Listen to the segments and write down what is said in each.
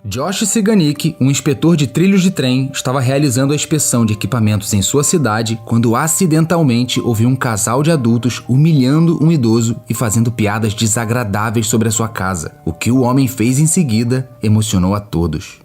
Josh Ciganik, um inspetor de trilhos de trem, estava realizando a inspeção de equipamentos em sua cidade quando acidentalmente ouviu um casal de adultos humilhando um idoso e fazendo piadas desagradáveis sobre a sua casa. O que o homem fez em seguida emocionou a todos.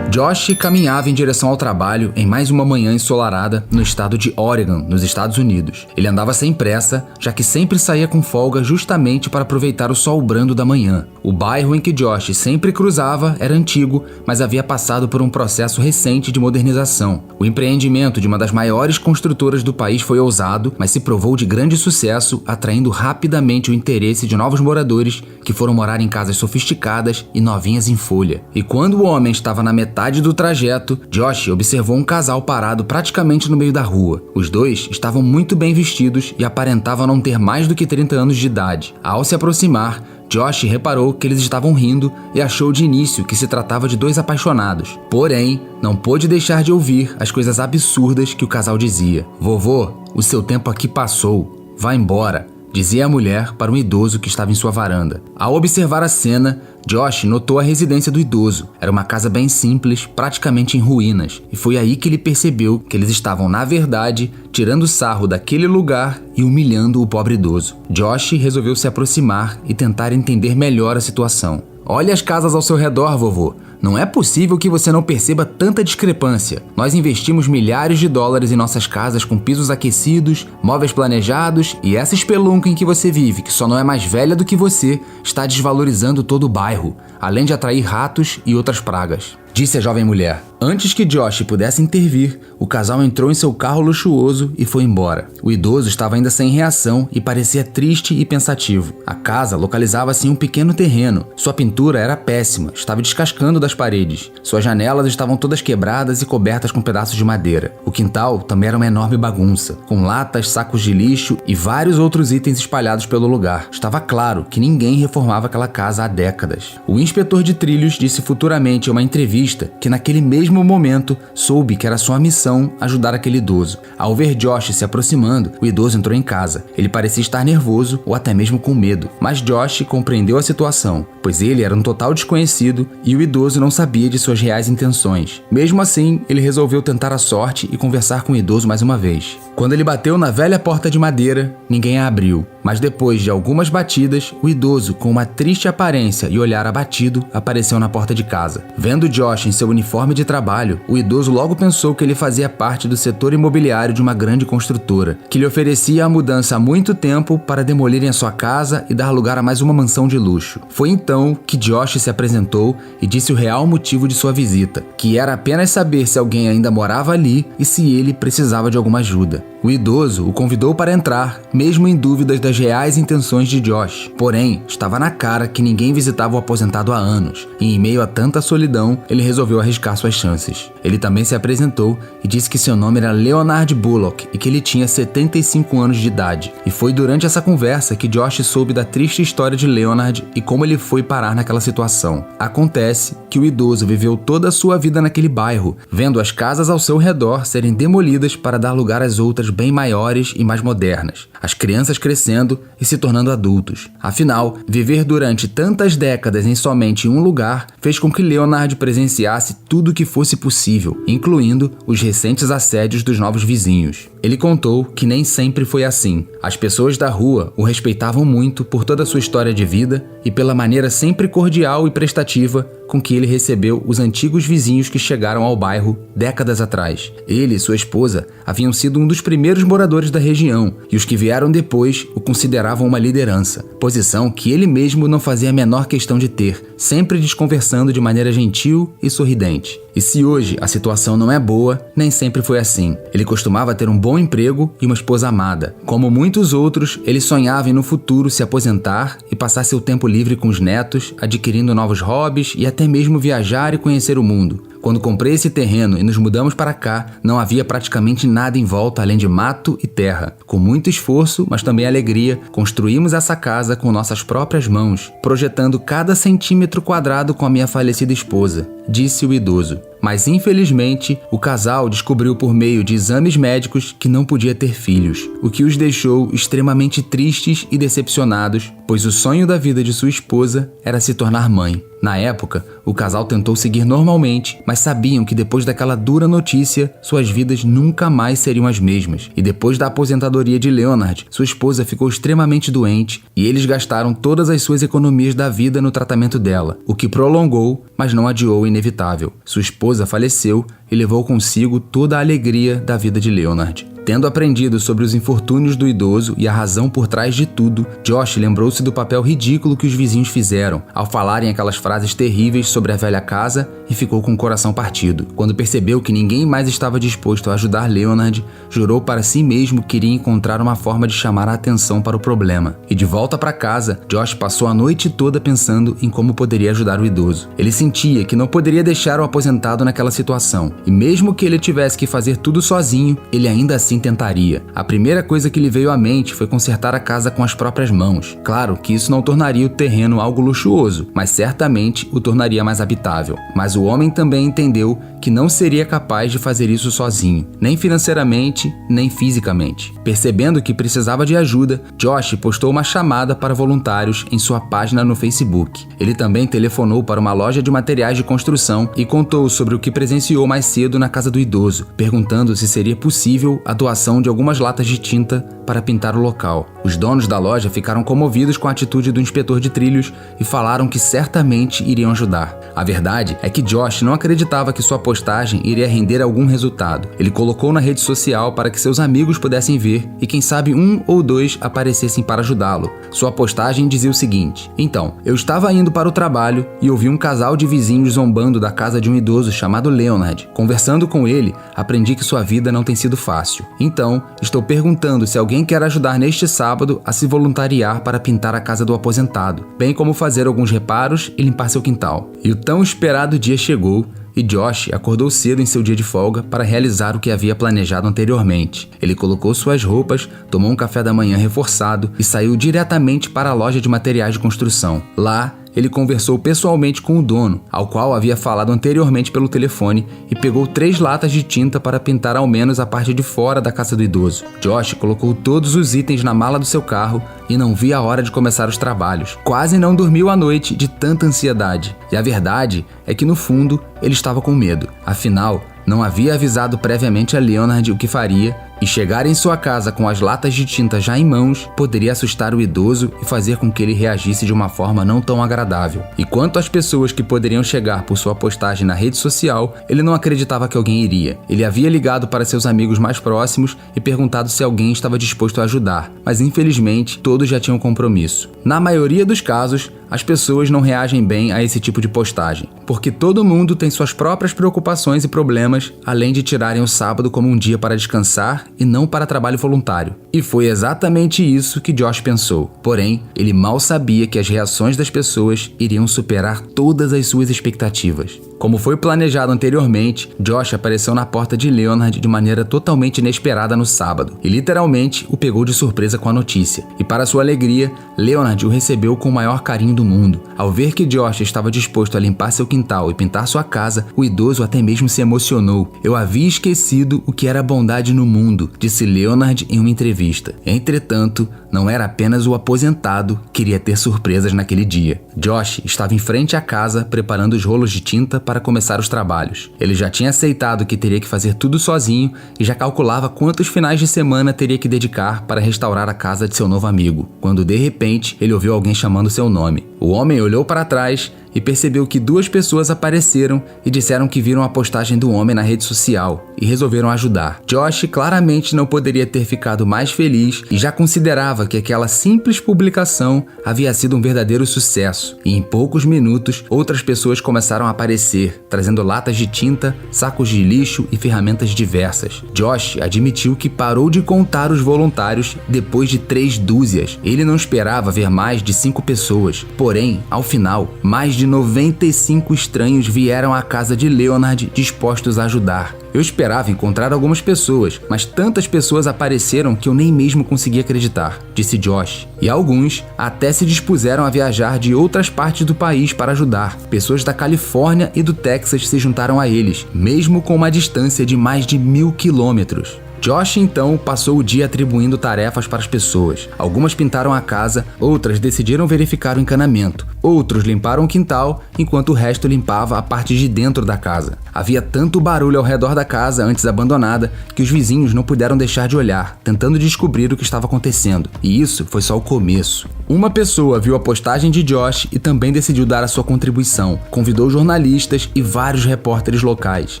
Josh caminhava em direção ao trabalho em mais uma manhã ensolarada no estado de Oregon, nos Estados Unidos. Ele andava sem pressa, já que sempre saía com folga justamente para aproveitar o sol brando da manhã. O bairro em que Josh sempre cruzava era antigo, mas havia passado por um processo recente de modernização. O empreendimento de uma das maiores construtoras do país foi ousado, mas se provou de grande sucesso, atraindo rapidamente o interesse de novos moradores que foram morar em casas sofisticadas e novinhas em folha. E quando o homem estava na metade do trajeto, Josh observou um casal parado praticamente no meio da rua. Os dois estavam muito bem vestidos e aparentavam não ter mais do que 30 anos de idade. Ao se aproximar, Josh reparou que eles estavam rindo e achou de início que se tratava de dois apaixonados. Porém, não pôde deixar de ouvir as coisas absurdas que o casal dizia. "Vovô, o seu tempo aqui passou. Vá embora", dizia a mulher para um idoso que estava em sua varanda. Ao observar a cena, Josh notou a residência do idoso. Era uma casa bem simples, praticamente em ruínas, e foi aí que ele percebeu que eles estavam, na verdade, tirando sarro daquele lugar e humilhando o pobre idoso. Josh resolveu se aproximar e tentar entender melhor a situação. "Olhe as casas ao seu redor, vovô. Não é possível que você não perceba tanta discrepância. Nós investimos milhares de dólares em nossas casas com pisos aquecidos, móveis planejados, e essa espelunca em que você vive, que só não é mais velha do que você, está desvalorizando todo o bairro, além de atrair ratos e outras pragas", disse a jovem mulher. Antes que Josh pudesse intervir, o casal entrou em seu carro luxuoso e foi embora. O idoso estava ainda sem reação e parecia triste e pensativo. A casa localizava-se em um pequeno terreno. Sua pintura era péssima, estava descascando das paredes. Suas janelas estavam todas quebradas e cobertas com pedaços de madeira. O quintal também era uma enorme bagunça, com latas, sacos de lixo e vários outros itens espalhados pelo lugar. Estava claro que ninguém reformava aquela casa há décadas. O inspetor de trilhos disse futuramente em uma entrevista que naquele mesmo momento soube que era sua missão ajudar aquele idoso. Ao ver Josh se aproximando, o idoso entrou em casa. Ele parecia estar nervoso ou até mesmo com medo, mas Josh compreendeu a situação, pois ele era um total desconhecido e o idoso não sabia de suas reais intenções. Mesmo assim, ele resolveu tentar a sorte e conversar com o idoso mais uma vez. Quando ele bateu na velha porta de madeira, ninguém a abriu, mas depois de algumas batidas, o idoso, com uma triste aparência e olhar abatido, apareceu na porta de casa. Vendo Josh em seu uniforme de trabalho, o idoso logo pensou que ele fazia parte do setor imobiliário de uma grande construtora, que lhe oferecia a mudança há muito tempo para demolirem a sua casa e dar lugar a mais uma mansão de luxo. Foi então que Josh se apresentou e disse o real motivo de sua visita, que era apenas saber se alguém ainda morava ali e se ele precisava de alguma ajuda. O idoso o convidou para entrar, mesmo em dúvidas das reais intenções de Josh. Porém, estava na cara que ninguém visitava o aposentado há anos, e em meio a tanta solidão, ele resolveu arriscar suas chances. Ele também se apresentou e disse que seu nome era Leonard Bullock e que ele tinha 75 anos de idade. E foi durante essa conversa que Josh soube da triste história de Leonard e como ele foi parar naquela situação. Acontece que o idoso viveu toda a sua vida naquele bairro, vendo as casas ao seu redor serem demolidas para dar lugar às outras bem maiores e mais modernas, as crianças crescendo e se tornando adultos. Afinal, viver durante tantas décadas em somente um lugar fez com que Leonard presenciasse tudo o que fosse possível, incluindo os recentes assédios dos novos vizinhos. Ele contou que nem sempre foi assim. As pessoas da rua o respeitavam muito por toda a sua história de vida e pela maneira sempre cordial e prestativa com que ele recebeu os antigos vizinhos que chegaram ao bairro décadas atrás. Ele e sua esposa haviam sido um dos primeiros moradores da região e os que vieram depois o consideravam uma liderança, posição que ele mesmo não fazia a menor questão de ter, sempre desconversando de maneira gentil e sorridente. E se hoje a situação não é boa, nem sempre foi assim. Ele costumava ter um bom emprego e uma esposa amada. Como muitos outros, ele sonhava em no futuro se aposentar e passar seu tempo livre com os netos, adquirindo novos hobbies e até mesmo viajar e conhecer o mundo. Quando comprei esse terreno e nos mudamos para cá, não havia praticamente nada em volta além de mato e terra. Com muito esforço, mas também alegria, construímos essa casa com nossas próprias mãos, projetando cada centímetro quadrado com a minha falecida esposa, disse o idoso. Mas infelizmente, o casal descobriu por meio de exames médicos que não podia ter filhos, o que os deixou extremamente tristes e decepcionados, pois o sonho da vida de sua esposa era se tornar mãe. Na época, o casal tentou seguir normalmente, mas sabiam que depois daquela dura notícia, suas vidas nunca mais seriam as mesmas. E depois da aposentadoria de Leonard, sua esposa ficou extremamente doente e eles gastaram todas as suas economias da vida no tratamento dela, o que prolongou, mas não adiou o inevitável. Sua esposa faleceu e levou consigo toda a alegria da vida de Leonard. Tendo aprendido sobre os infortúnios do idoso e a razão por trás de tudo, Josh lembrou-se do papel ridículo que os vizinhos fizeram ao falarem aquelas frases terríveis sobre a velha casa e ficou com o coração partido. Quando percebeu que ninguém mais estava disposto a ajudar Leonard, jurou para si mesmo que iria encontrar uma forma de chamar a atenção para o problema. E de volta para casa, Josh passou a noite toda pensando em como poderia ajudar o idoso. Ele sentia que não poderia deixar o aposentado naquela situação, e mesmo que ele tivesse que fazer tudo sozinho, ele ainda assim tentaria. A primeira coisa que lhe veio à mente foi consertar a casa com as próprias mãos. Claro que isso não tornaria o terreno algo luxuoso, mas certamente o tornaria mais habitável. Mas o homem também entendeu que não seria capaz de fazer isso sozinho, nem financeiramente, nem fisicamente. Percebendo que precisava de ajuda, Josh postou uma chamada para voluntários em sua página no Facebook. Ele também telefonou para uma loja de materiais de construção e contou sobre o que presenciou mais cedo na casa do idoso, perguntando se seria possível a doação de algumas latas de tinta para pintar o local. Os donos da loja ficaram comovidos com a atitude do inspetor de trilhos e falaram que certamente iriam ajudar. A verdade é que Josh não acreditava que sua postagem iria render algum resultado. Ele colocou na rede social para que seus amigos pudessem ver e quem sabe 1 ou 2 aparecessem para ajudá-lo. Sua postagem dizia o seguinte: então, eu estava indo para o trabalho e ouvi um casal de vizinhos zombando da casa de um idoso chamado Leonard. Conversando com ele, aprendi que sua vida não tem sido fácil. Então, estou perguntando se alguém quer ajudar neste sábado a se voluntariar para pintar a casa do aposentado, bem como fazer alguns reparos e limpar seu quintal. E o tão esperado dia chegou, e Josh acordou cedo em seu dia de folga para realizar o que havia planejado anteriormente. Ele colocou suas roupas, tomou um café da manhã reforçado e saiu diretamente para a loja de materiais de construção. Lá, ele conversou pessoalmente com o dono, ao qual havia falado anteriormente pelo telefone, e pegou 3 latas de tinta para pintar ao menos a parte de fora da casa do idoso. Josh colocou todos os itens na mala do seu carro e não via a hora de começar os trabalhos. Quase não dormiu à noite de tanta ansiedade. E a verdade é que, no fundo, ele estava com medo. Afinal, não havia avisado previamente a Leonard o que faria, e chegar em sua casa com as latas de tinta já em mãos poderia assustar o idoso e fazer com que ele reagisse de uma forma não tão agradável. E quanto às pessoas que poderiam chegar por sua postagem na rede social, ele não acreditava que alguém iria. Ele havia ligado para seus amigos mais próximos e perguntado se alguém estava disposto a ajudar, mas infelizmente todos já tinham compromisso. Na maioria dos casos, as pessoas não reagem bem a esse tipo de postagem, porque todo mundo tem suas próprias preocupações e problemas, além de tirarem o sábado como um dia para descansar e não para trabalho voluntário. E foi exatamente isso que Josh pensou. Porém, ele mal sabia que as reações das pessoas iriam superar todas as suas expectativas. Como foi planejado anteriormente, Josh apareceu na porta de Leonard de maneira totalmente inesperada no sábado e literalmente o pegou de surpresa com a notícia. E para sua alegria, Leonard o recebeu com o maior carinho do mundo. Ao ver que Josh estava disposto a limpar seu quintal e pintar sua casa, o idoso até mesmo se emocionou. "Eu havia esquecido o que era bondade no mundo", disse Leonard em uma entrevista. Entretanto, não era apenas o aposentado que iria ter surpresas naquele dia. Josh estava em frente à casa preparando os rolos de tinta para começar os trabalhos. Ele já tinha aceitado que teria que fazer tudo sozinho e já calculava quantos finais de semana teria que dedicar para restaurar a casa de seu novo amigo, quando de repente ele ouviu alguém chamando seu nome. O homem olhou para trás e percebeu que 2 pessoas apareceram e disseram que viram a postagem do homem na rede social e resolveram ajudar. Josh claramente não poderia ter ficado mais feliz e já considerava que aquela simples publicação havia sido um verdadeiro sucesso. E em poucos minutos, outras pessoas começaram a aparecer, trazendo latas de tinta, sacos de lixo e ferramentas diversas. Josh admitiu que parou de contar os voluntários depois de 3 dúzias. Ele não esperava ver mais de 5 pessoas. Porém, ao final, mais de 95 estranhos vieram à casa de Leonard dispostos a ajudar. Eu esperava encontrar algumas pessoas, mas tantas pessoas apareceram que eu nem mesmo consegui acreditar, disse Josh. E alguns até se dispuseram a viajar de outras partes do país para ajudar. Pessoas da Califórnia e do Texas se juntaram a eles, mesmo com uma distância de mais de 1000 quilômetros. Josh então passou o dia atribuindo tarefas para as pessoas. Algumas pintaram a casa, outras decidiram verificar o encanamento, outros limparam o quintal, enquanto o resto limpava a parte de dentro da casa. Havia tanto barulho ao redor da casa antes abandonada que os vizinhos não puderam deixar de olhar, tentando descobrir o que estava acontecendo. E isso foi só o começo. Uma pessoa viu a postagem de Josh e também decidiu dar a sua contribuição. Convidou jornalistas e vários repórteres locais.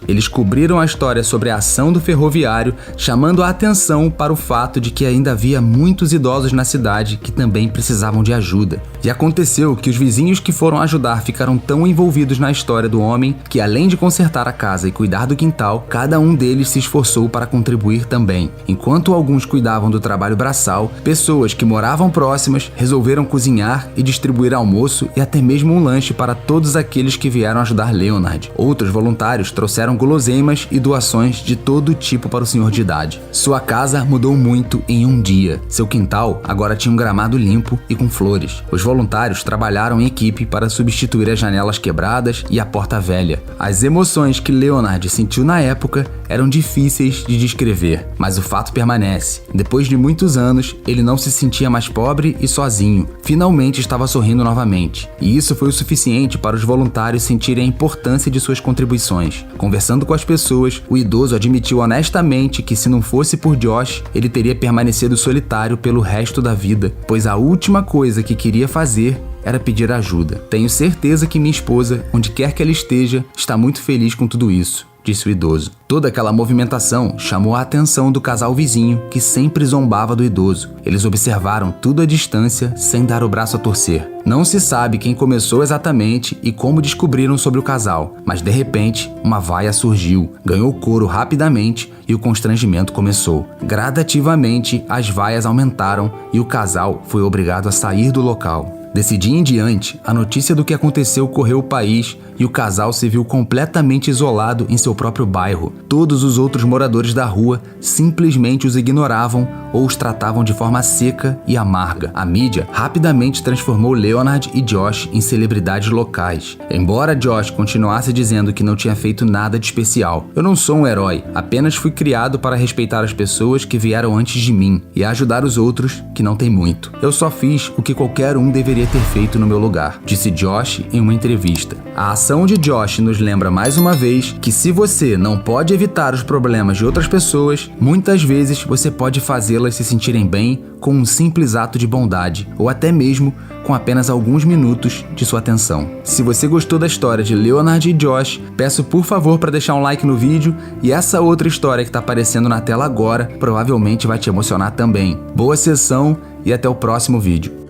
Eles cobriram a história sobre a ação do ferroviário, chamando a atenção para o fato de que ainda havia muitos idosos na cidade que também precisavam de ajuda. E aconteceu que os vizinhos que foram ajudar ficaram tão envolvidos na história do homem que, além de consertar a casa e cuidar do quintal, cada um deles se esforçou para contribuir também. Enquanto alguns cuidavam do trabalho braçal, pessoas que moravam próximas resolveram cozinhar e distribuir almoço e até mesmo um lanche para todos aqueles que vieram ajudar Leonard. Outros voluntários trouxeram guloseimas e doações de todo tipo para o senhor de idade. Sua casa mudou muito em um dia. Seu quintal agora tinha um gramado limpo e com flores. Os voluntários trabalharam em equipe para substituir as janelas quebradas e a porta velha. As emoções que Leonard sentiu na época eram difíceis de descrever, mas o fato permanece. Depois de muitos anos, ele não se sentia mais pobre e sozinho. Finalmente estava sorrindo novamente. E isso foi o suficiente para os voluntários sentirem a importância de suas contribuições. Conversando com as pessoas, o idoso admitiu honestamente que se não fosse por Josh, ele teria permanecido solitário pelo resto da vida, pois a última coisa que queria fazer era pedir ajuda. Tenho certeza que minha esposa, onde quer que ela esteja, está muito feliz com tudo isso, disse o idoso. Toda aquela movimentação chamou a atenção do casal vizinho, que sempre zombava do idoso. Eles observaram tudo à distância, sem dar o braço a torcer. Não se sabe quem começou exatamente e como descobriram sobre o casal, mas de repente, uma vaia surgiu, ganhou couro rapidamente e o constrangimento começou. Gradativamente, as vaias aumentaram e o casal foi obrigado a sair do local. Desse dia em diante, a notícia do que aconteceu correu o país e o casal se viu completamente isolado em seu próprio bairro. Todos os outros moradores da rua simplesmente os ignoravam ou os tratavam de forma seca e amarga. A mídia rapidamente transformou Leonard e Josh em celebridades locais. Embora Josh continuasse dizendo que não tinha feito nada de especial. Eu não sou um herói, apenas fui criado para respeitar as pessoas que vieram antes de mim e ajudar os outros que não têm muito. Eu só fiz o que qualquer um deveria ter feito no meu lugar, disse Josh em uma entrevista. A ação de Josh nos lembra mais uma vez que se você não pode evitar os problemas de outras pessoas, muitas vezes você pode fazê-las se sentirem bem com um simples ato de bondade ou até mesmo com apenas alguns minutos de sua atenção. Se você gostou da história de Leonard e Josh, peço por favor para deixar um like no vídeo e essa outra história que está aparecendo na tela agora provavelmente vai te emocionar também. Boa sessão e até o próximo vídeo.